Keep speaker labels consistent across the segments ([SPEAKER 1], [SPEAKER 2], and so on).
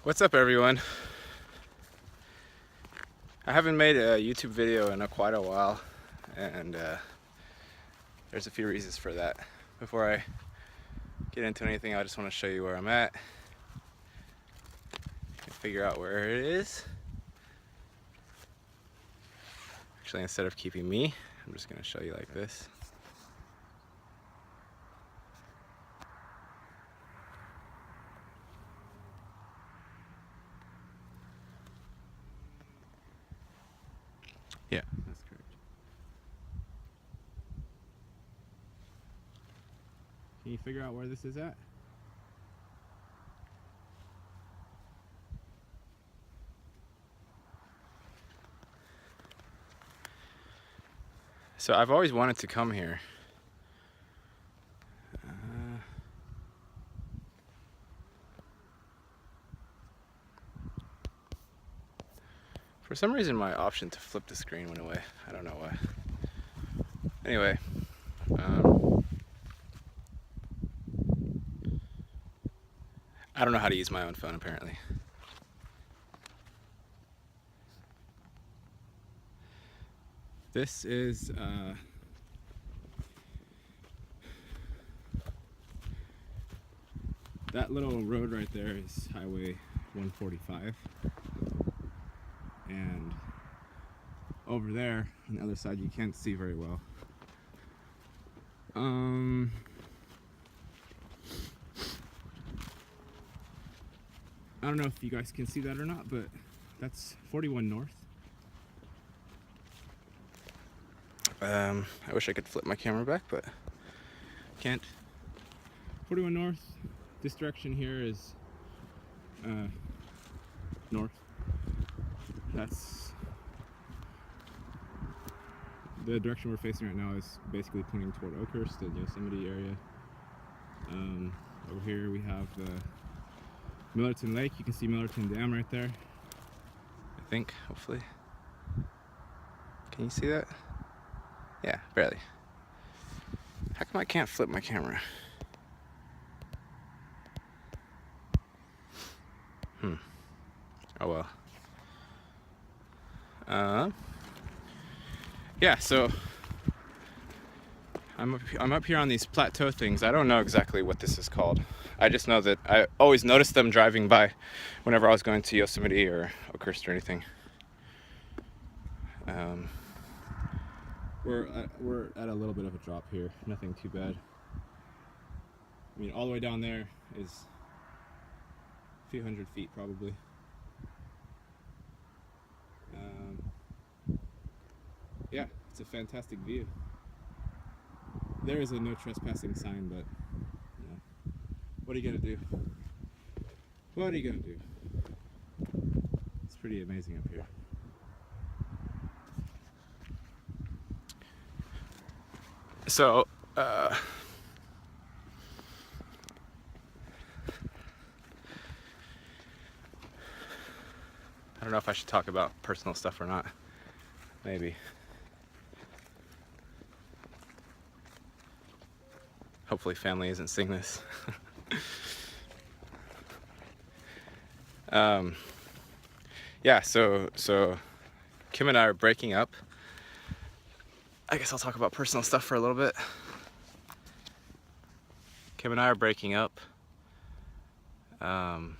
[SPEAKER 1] What's up, everyone? I haven't made a YouTube video in quite a while, and there's a few reasons for that. Before I get into anything, I just want to show you where I'm at and figure out where it is. Actually, instead of keeping me, I'm just going to show you like this. Yeah, that's correct. Can you figure out where this is at? So I've always wanted to come here. For some reason, my option to flip the screen went away. I don't know why. Anyway, I don't know how to use my own phone, apparently. This is that little road right there is Highway 145, and over there on the other side you can't see very well. I don't know if you guys can see that or not, but that's 41 North. I wish I could flip my camera back, but can't. 41 North. This direction here is north. That's the direction we're facing right now, is basically pointing toward Oakhurst, the Yosemite area. Over here we have the Millerton Lake. You can see Millerton Dam right there, I think, hopefully. Can you see that? Yeah, barely. How come I can't flip my camera? Oh well. Yeah, so I'm up here on these plateau things. I don't know exactly what this is called. I just know that I always noticed them driving by whenever I was going to Yosemite or Oakhurst or anything. We're at a little bit of a drop here. Nothing too bad. I mean, all the way down there is a few hundred feet probably. Yeah, it's a fantastic view. There is a no trespassing sign, but you know, what are you gonna do? What are you gonna do? It's pretty amazing up here. So, I don't know if I should talk about personal stuff or not. Maybe. Hopefully family isn't seeing this. Yeah, so Kim and I are breaking up. I guess I'll talk about personal stuff for a little bit. Kim and I are breaking up. And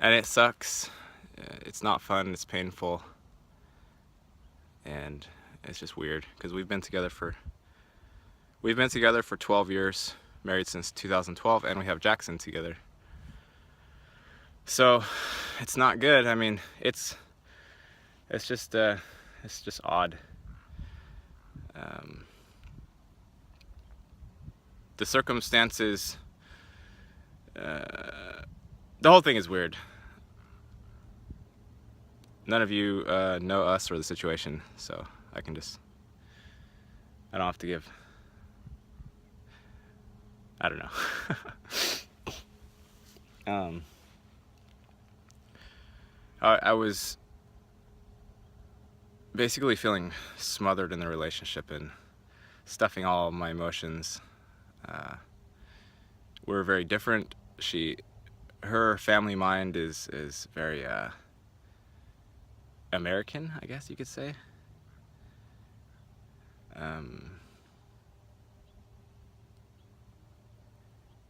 [SPEAKER 1] it sucks. It's not fun. It's painful. And it's just weird because we've been together for 12 years, married since 2012, and we have Jackson together. So it's not good. I mean, it's just odd. The circumstances, the whole thing is weird. None of you know us or the situation, so I don't have to give, I don't know. I was basically feeling smothered in the relationship and stuffing all of my emotions we're very different. Her family mind is very American, I guess you could say.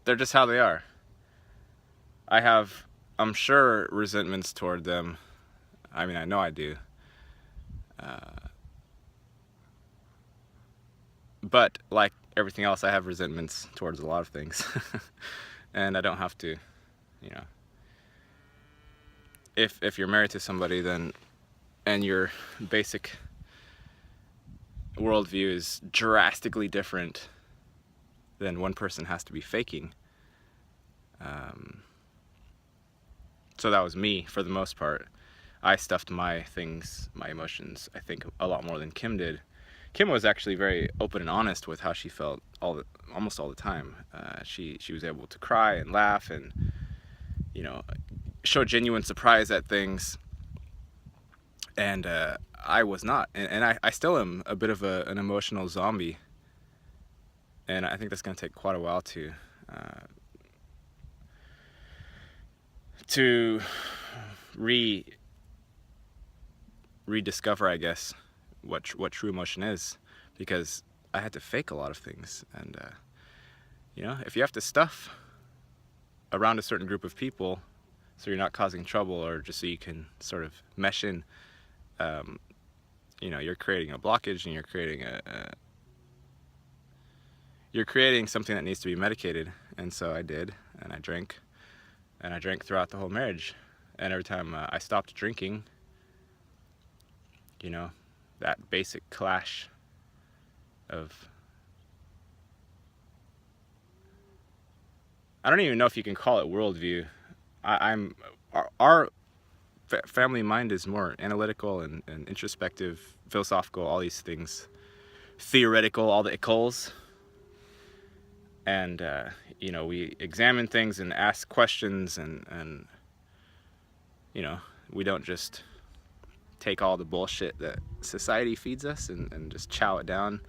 [SPEAKER 1] They're just how they are. I'm sure, resentments toward them. I mean, I know I do. But like everything else, I have resentments towards a lot of things. And I don't have to, you know. If you're married to somebody, then, and your basic worldview is drastically different, then one person has to be faking. So that was me for the most part. I stuffed my things, my emotions, I think a lot more than Kim did. Kim was actually very open and honest with how she felt almost all the time. She was able to cry and laugh and, you know, show genuine surprise at things. And I was not. And I still am a bit of an emotional zombie. And I think that's going to take quite a while to rediscover, I guess, what true emotion is, because I had to fake a lot of things. And you know, if you have to stuff around a certain group of people so you're not causing trouble, or just so you can sort of mesh in, you know, you're creating a blockage, and you're creating something that needs to be medicated. And so I did, and I drank throughout the whole marriage. And every time I stopped drinking, you know, that basic clash of, I don't even know if you can call it worldview. Our family mind is more analytical and introspective, philosophical, all these things, theoretical, all the icols. And you know, we examine things and ask questions, and you know, we don't just take all the bullshit that society feeds us and just chow it down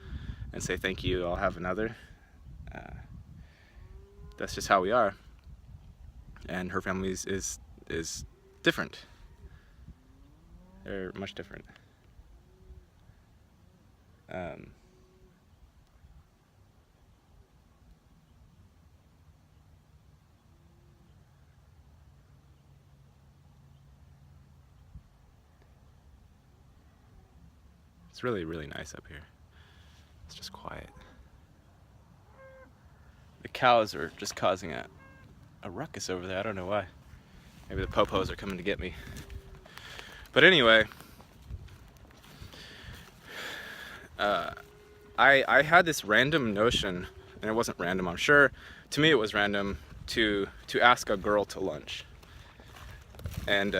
[SPEAKER 1] and say thank you, I'll have another. That's just how we are. And her family is different. They're much different. It's really, really nice up here. It's just quiet. The cows are just causing a ruckus over there. I don't know why. Maybe the popos are coming to get me. But anyway, I had this random notion, and it wasn't random, I'm sure. To me it was random to ask a girl to lunch. And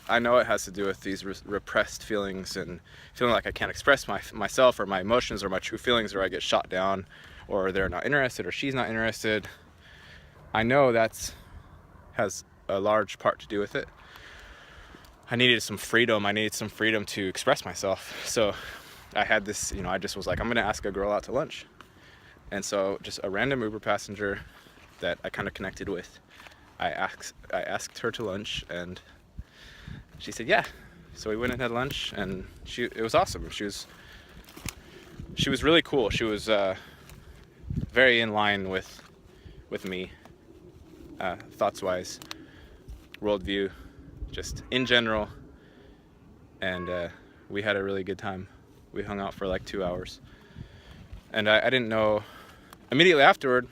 [SPEAKER 1] I know it has to do with these repressed feelings and feeling like I can't express myself or my emotions or my true feelings, or I get shot down, or they're not interested, or she's not interested. I know has a large part to do with it. I needed some freedom. I needed some freedom to express myself. So I had this, you know, I just was like, I'm gonna ask a girl out to lunch. And so just a random Uber passenger that I kind of connected with, I asked her to lunch, and she said yeah. So we went and had lunch, and it was awesome. She was really cool. She was very in line with me, thoughts wise, worldview, just in general. And we had a really good time. We hung out for like 2 hours, and I didn't know. Immediately afterward,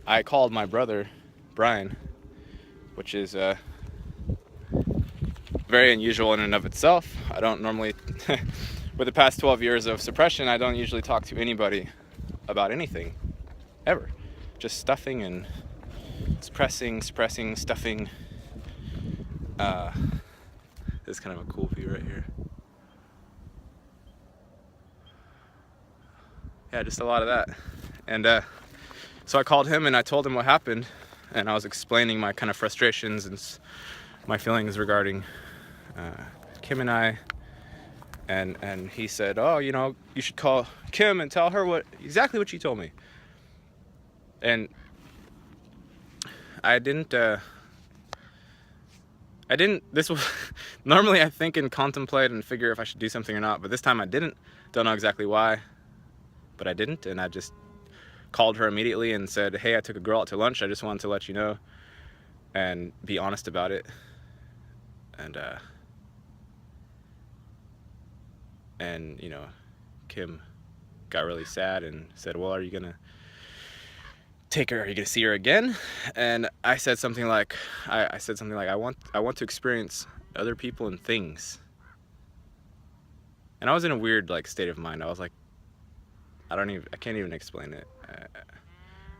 [SPEAKER 1] I called my brother Brian, which is very unusual in and of itself. I don't normally with the past 12 years of suppression, I don't usually talk to anybody about anything ever. Just stuffing and suppressing, stuffing. This is kind of a cool view right here. Yeah, just a lot of that. And so I called him and I told him what happened, and I was explaining my kind of frustrations and my feelings regarding Kim and I, and he said, oh, you know, you should call Kim and tell her exactly what she told me. And I didn't, this was, normally I think and contemplate and figure if I should do something or not, but this time I didn't. Don't know exactly why, but I didn't, and I just called her immediately and said, hey, I took a girl out to lunch, I just wanted to let you know, and be honest about it. And you know, Kim got really sad and said, well, are you gonna take her, are you gonna see her again? And I said something like, I want to experience other people and things. And I was in a weird like state of mind. I was like, I can't even explain it.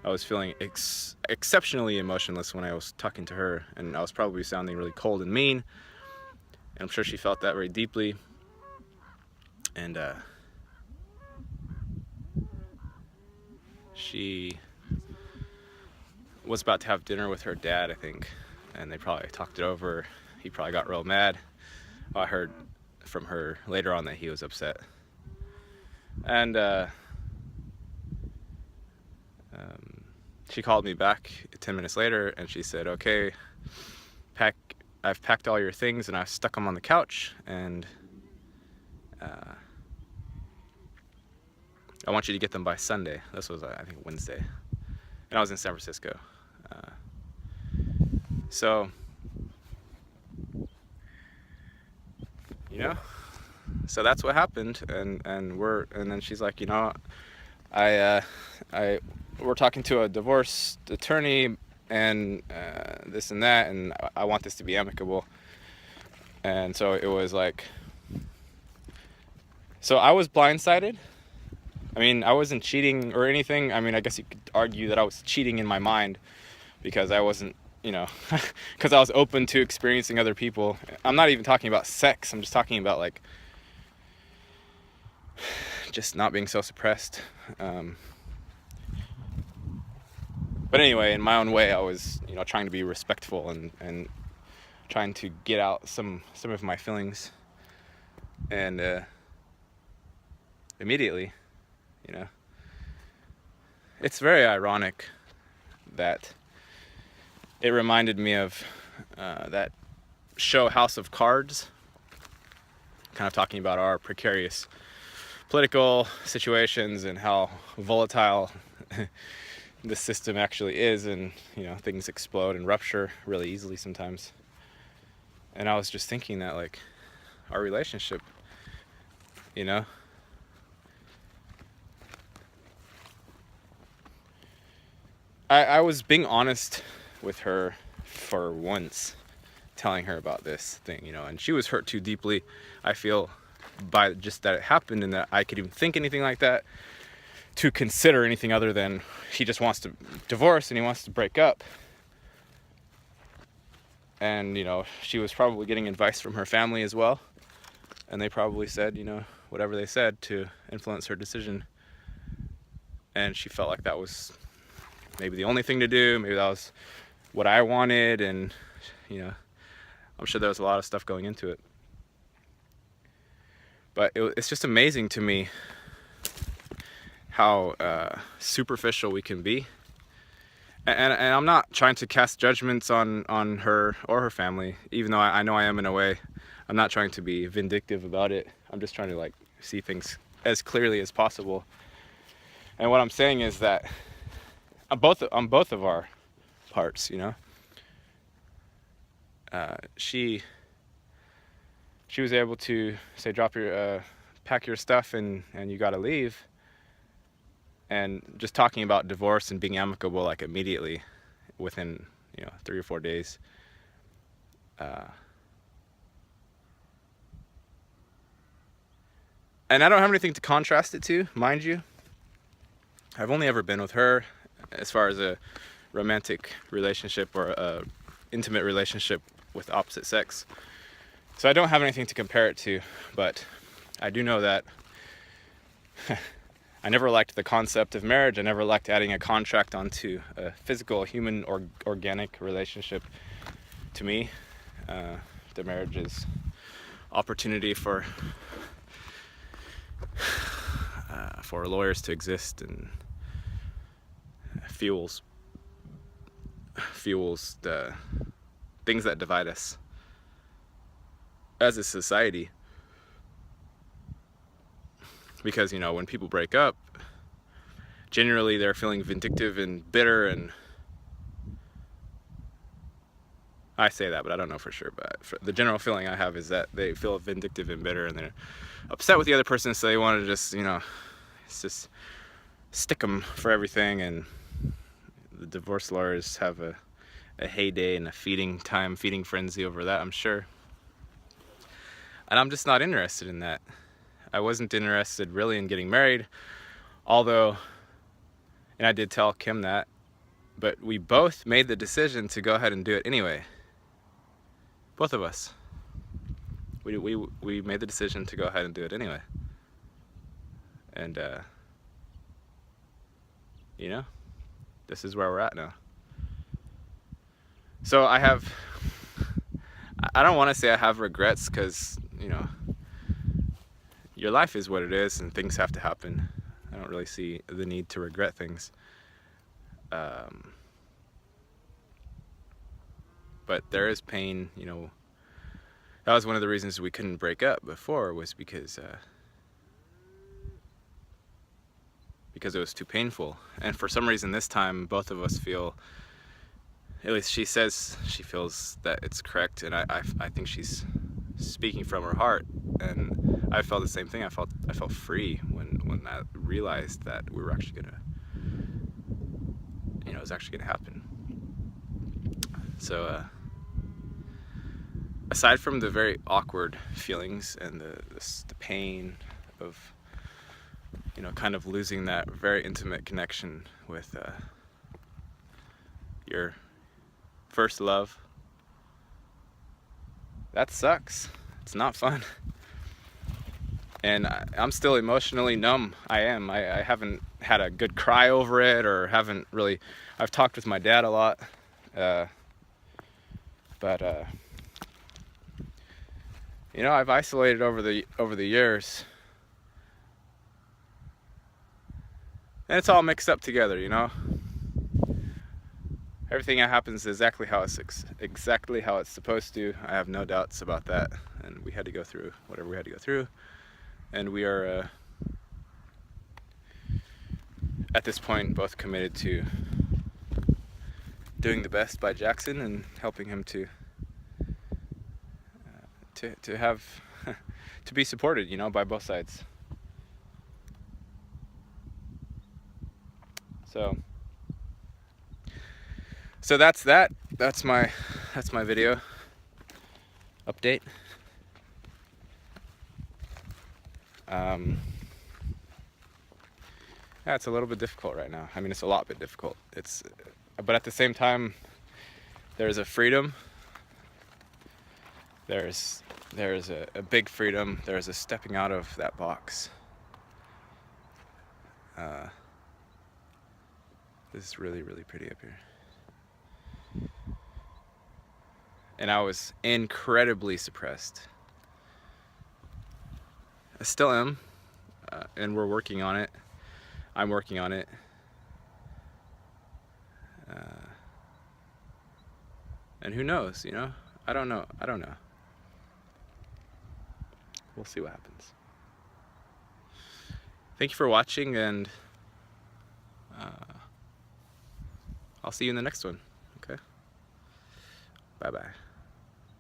[SPEAKER 1] I was feeling exceptionally emotionless when I was talking to her, and I was probably sounding really cold and mean, and I'm sure she felt that very deeply. And she was about to have dinner with her dad, I think, and they probably talked it over. He probably got real mad. I heard from her later on that he was upset. And she called me back 10 minutes later and she said, okay, I've packed all your things and I've stuck them on the couch, and I want you to get them by Sunday. This was, I think, Wednesday. And I was in San Francisco. So, you know, so that's what happened. And then she's like, you know, we're talking to a divorce attorney and this and that, and I want this to be amicable. And so it was like, so I was blindsided. I mean, I wasn't cheating or anything. I mean, I guess you could argue that I was cheating in my mind because I wasn't, you know, because I was open to experiencing other people. I'm not even talking about sex. I'm just talking about like just not being so suppressed. But anyway, in my own way, I was, you know, trying to be respectful and trying to get out some of my feelings. And immediately, you know, it's very ironic that it reminded me of that show House of Cards, kind of talking about our precarious political situations and how volatile the system actually is, and you know, things explode and rupture really easily sometimes. And I was just thinking that like our relationship, you know, I was being honest with her for once, telling her about this thing, you know, and she was hurt too deeply, I feel, by just that it happened and that I could even think anything like that, to consider anything other than he just wants to divorce and he wants to break up. And, you know, she was probably getting advice from her family as well. And they probably said, you know, whatever they said to influence her decision. And she felt like that was maybe the only thing to do. Maybe that was what I wanted. And, you know, I'm sure there was a lot of stuff going into it. But it's just amazing to me how superficial we can be. And I'm not trying to cast judgments on her or her family, even though I know I am in a way. I'm not trying to be vindictive about it. I'm just trying to like see things as clearly as possible. And what I'm saying is that on both of our parts, you know, she was able to say, pack your stuff and you gotta leave. And just talking about divorce and being amicable like immediately within, you know, 3 or 4 days. And I don't have anything to contrast it to, mind you. I've only ever been with her as far as a romantic relationship or a intimate relationship with opposite sex. So I don't have anything to compare it to, but I do know that I never liked the concept of marriage. I never liked adding a contract onto a physical, human, or organic relationship. To me, the marriage is opportunity for lawyers to exist and fuels the things that divide us as a society. Because, you know, when people break up, generally they're feeling vindictive and bitter, and I say that, but I don't know for sure. But the general feeling I have is that they feel vindictive and bitter, and they're upset with the other person, so they want to just, you know, it's just stick them for everything. And the divorce lawyers have a heyday and a feeding frenzy over that, I'm sure. And I'm just not interested in that. I wasn't interested really in getting married, although, and I did tell Kim that, but we both made the decision to go ahead and do it anyway. Both of us. We made the decision to go ahead and do it anyway. And, you know, this is where we're at now. So I don't want to say I have regrets, because, you know, your life is what it is and things have to happen. I don't really see the need to regret things. But there is pain, you know. That was one of the reasons we couldn't break up before, was because it was too painful. And for some reason this time, both of us feel, at least she says she feels that it's correct, and I think she's speaking from her heart. And I felt the same thing. I felt free when I realized that we were actually gonna, you know, it was actually gonna happen. So aside from the very awkward feelings and the pain of, you know, kind of losing that very intimate connection with your first love, that sucks. It's not fun. And I'm still emotionally numb. I haven't had a good cry over it, or haven't really, I've talked with my dad a lot, but you know, I've isolated over the years, and it's all mixed up together, you know. Everything that happens is exactly how it's supposed to. I have no doubts about that, and we had to go through whatever we had to go through, and we are at this point both committed to doing the best by Jackson and helping him to have to be supported, you know, by both sides. So that's that. That's my video update. Yeah, it's a little bit difficult right now. I mean, it's a lot bit difficult. But at the same time, there's a freedom. There's a big freedom. There's a stepping out of that box. This is really, really pretty up here. And I was incredibly suppressed. I still am, and we're working on it. I'm working on it. And who knows, you know? I don't know. We'll see what happens. Thank you for watching, and I'll see you in the next one. Okay? Bye-bye.